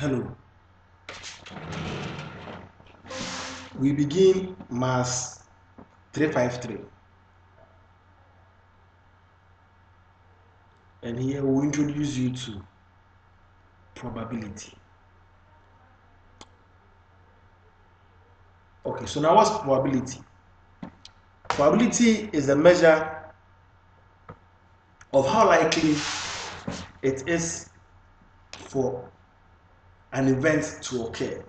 Hello. We begin Mass 353, and here we'll introduce you to probability. Okay, so now what's probability? Probability is a measure of how likely it is for an event to occur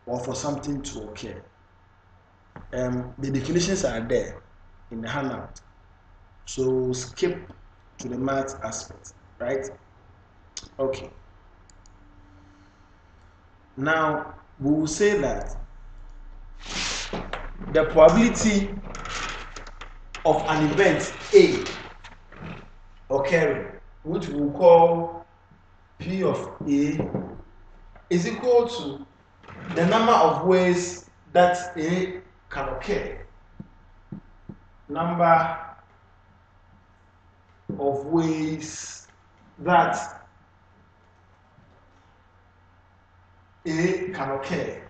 or for something to occur. The definitions are there in the handout, so skip to the math aspect, right? Okay. Now we will say that the probability of an event A occurring, which we will call P of A, is equal to the number of ways that A can occur. Number of ways that A can occur.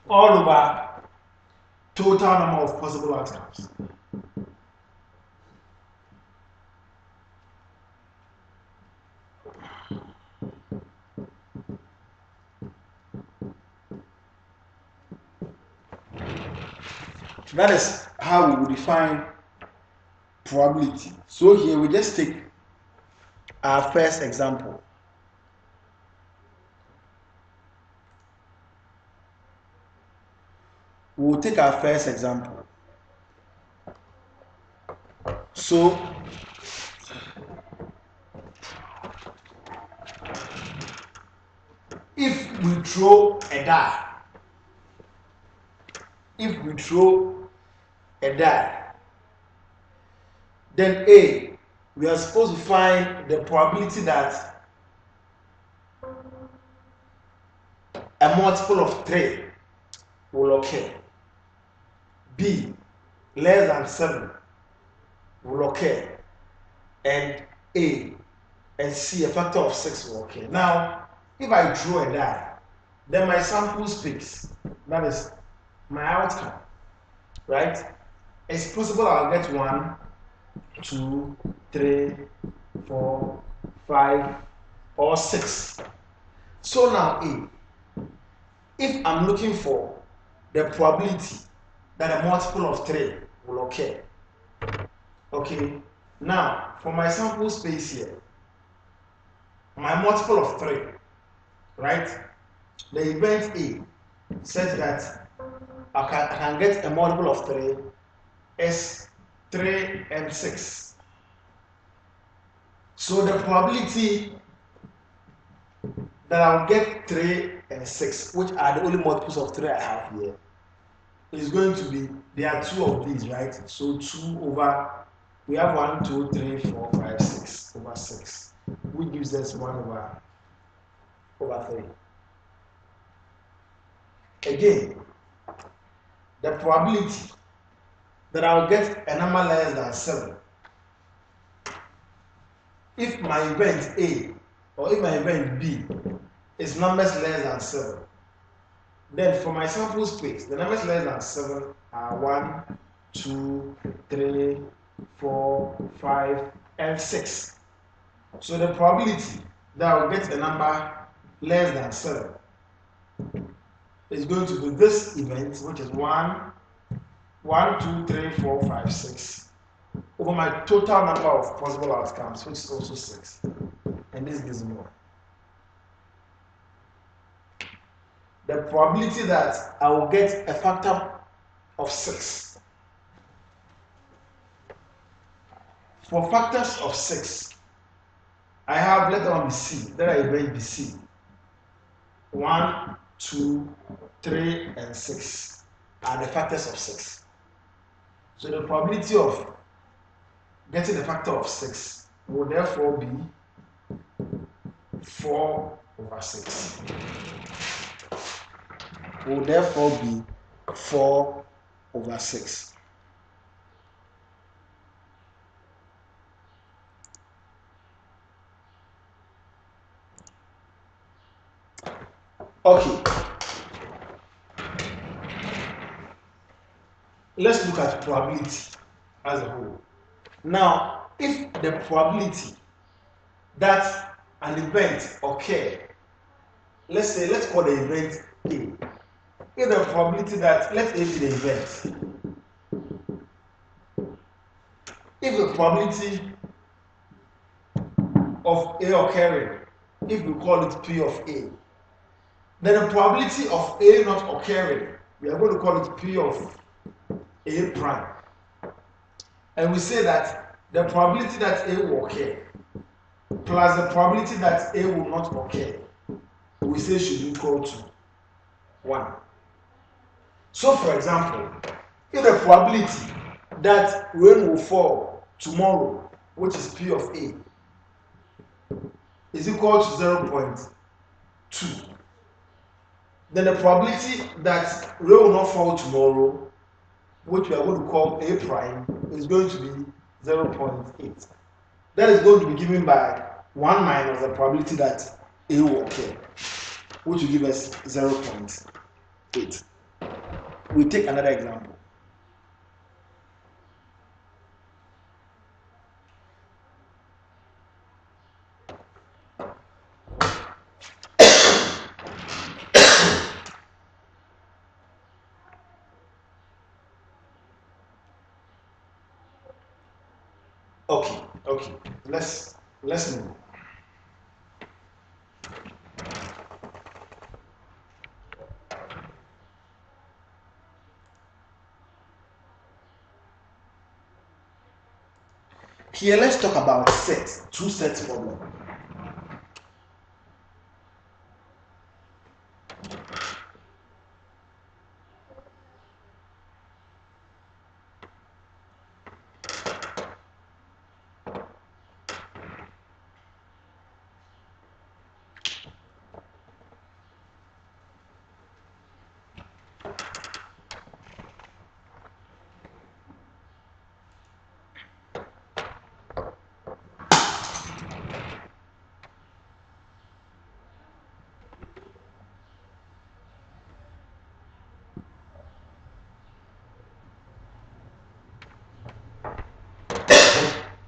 All over total number of possible outcomes. That is how we will define probability. So here we just take our first example. We will take our first example. So if we throw a die, then A, we are supposed to find the probability that a multiple of 3 will occur. B, less than 7 will occur. And A and C, a factor of 6 will occur. Now, if I draw a die, then my sample space, that is my outcome, right? It's possible I'll get 1, 2, 3, 4, 5, or 6. So now A, if I'm looking for the probability that a multiple of 3 will occur, okay, now for my sample space here, my multiple of 3, right? The event A says that I can get a multiple of 3 is 3 and 6. So the probability that I'll get 3 and 6, which are the only multiples of 3 I have here, is going to be, there are 2 of these, right? So 2 over, we have 1, 2, 3, 4, 5, 6 over 6, which gives us 1 over 3. Again, the probability that I'll get a number less than 7, if my event A or if my event B is numbers less than 7, then for my sample space, the numbers less than 7 are 1, 2, 3, 4, 5, and 6. So the probability that I'll get a number less than 7 is going to be this event, which is 1, 2, 3, 4, 5, 6, over my total number of possible outcomes, which is also 6. And this gives me 1. The probability that I will get a factor of 6. For factors of 6, I have, let them be C, let our event be C. 1, 2, 3, and 6 are the factors of 6. So the probability of getting a factor of 6 will therefore be 4 over 6. Will therefore be 4 over 6. Okay, let's look at probability as a whole. Now, if the probability that an event occur, let's call the event A. If the probability that, let A be the event. If the probability of A occurring, if we call it P of A, then the probability of A not occurring, we are going to call it P of A prime. And we say that the probability that A will occur plus the probability that A will not occur, we say should be equal to 1. So for example, if the probability that rain will fall tomorrow, which is P of A, is equal to 0.2, then the probability that rain will not fall tomorrow, which we are going to call A prime, is going to be 0.8. That is going to be given by 1 minus the probability that A will occur, which will give us 0.8. We take another example. Okay, let's move. Here, let's talk about two sets problem.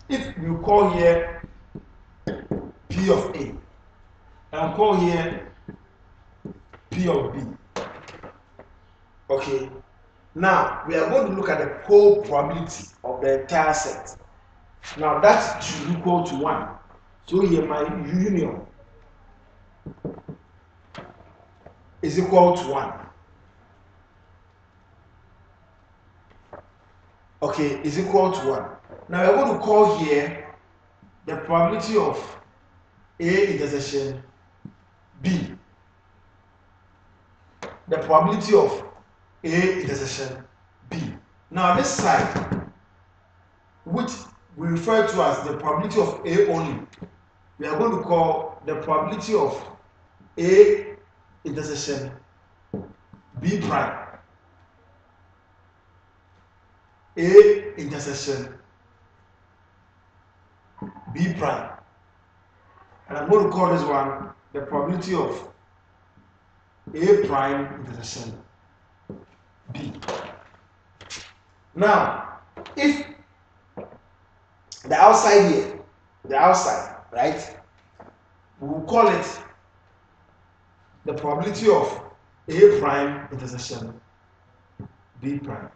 If you call here P of A and call here P of B, okay, now we are going to look at the whole probability of the entire set. Now that should equal to 1. So here my union is equal to 1. Okay, is equal to 1. Now we are going to call here the probability of A intersection B. The probability of A intersection B. Now this side, which we refer to as the probability of A only, we are going to call the probability of A intersection B prime. A intersection B prime. And I'm going to call this one the probability of A prime intersection B. Now, if the outside here, the outside, right, we will call it the probability of A prime intersection B prime.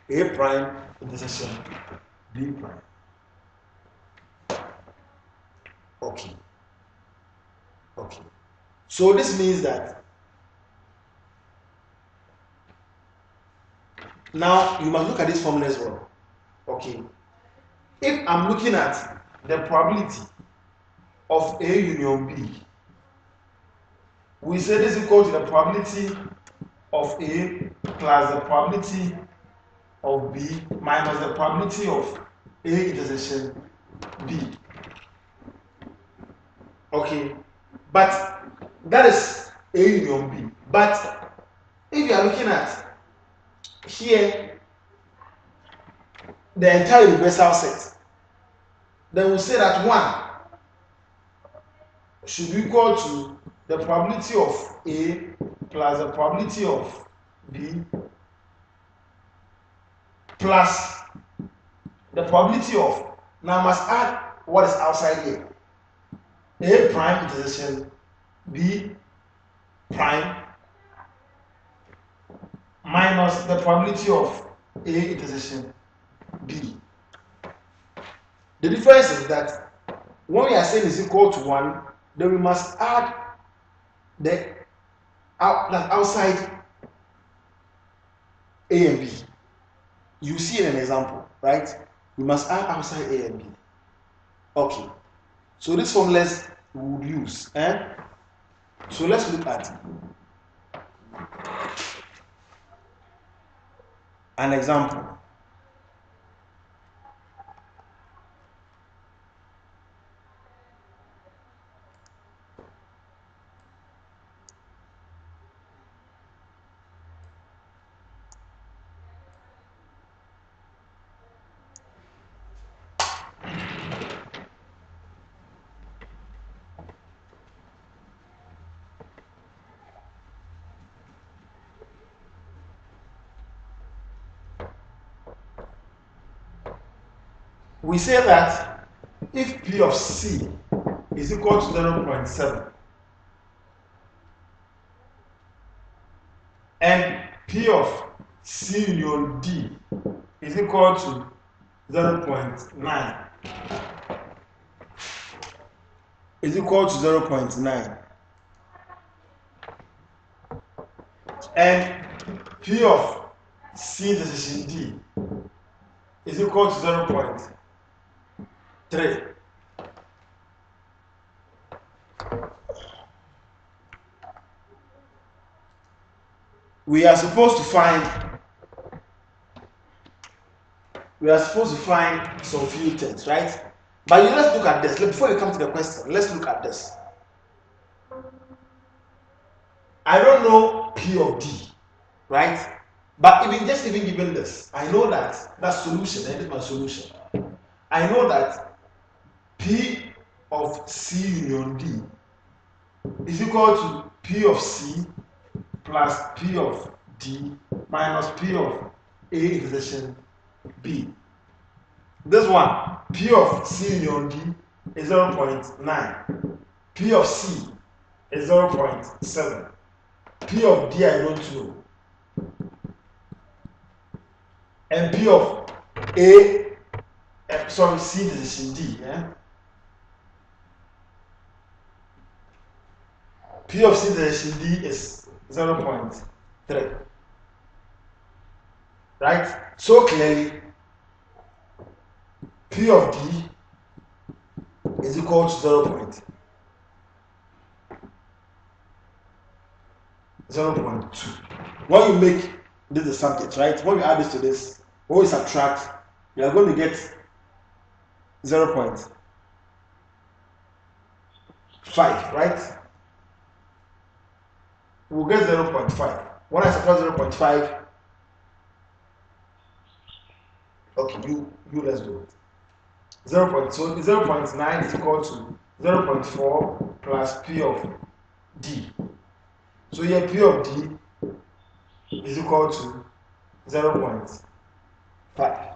A prime intersection B prime. Okay. So this means that now you must look at this formula as well. Okay. If I'm looking at the probability of A union B, we say this is equal to the probability of A plus the probability of B minus the probability of A intersection B. Okay, but that is A union B. But if you are looking at here the entire universal set, then we say that 1 should be equal to the probability of A plus the probability of B plus the probability of, now I must add what is outside here. A prime intersection B prime minus the probability of A intersection B. The difference is that when we are saying is equal to 1, then we must add the outside A and B. You see in an example, right? We must add outside A and B. Okay. So this formulas we would use. So let's look at an example. We say that if P of C is equal to 0.7 and P of C union D is equal to 0.9 is equal to 0.9 and P of C intersection D is equal to 0.3. We are supposed to find some few things, right? But let's look at this. Before you come to the question, let's look at this. I don't know P of D, right? But even given this, I know that solution, that is my solution. I know that P of C union D is equal to P of C plus P of D minus P of A intersection B. This one, P of C union D is 0.9. P of C is 0.7. P of D I don't know. And P of C intersection D. P of C intersection D is 0.3. Right? So clearly, P of D is equal to 0.2. When you make this the subject, right? When you add this to this, when we subtract, you are going to get 0.5, right? We'll get 0.5. When I subtract 0.5, okay, you let's do it. 0.9 is equal to 0.4 plus P of D. So here P of D is equal to 0.5.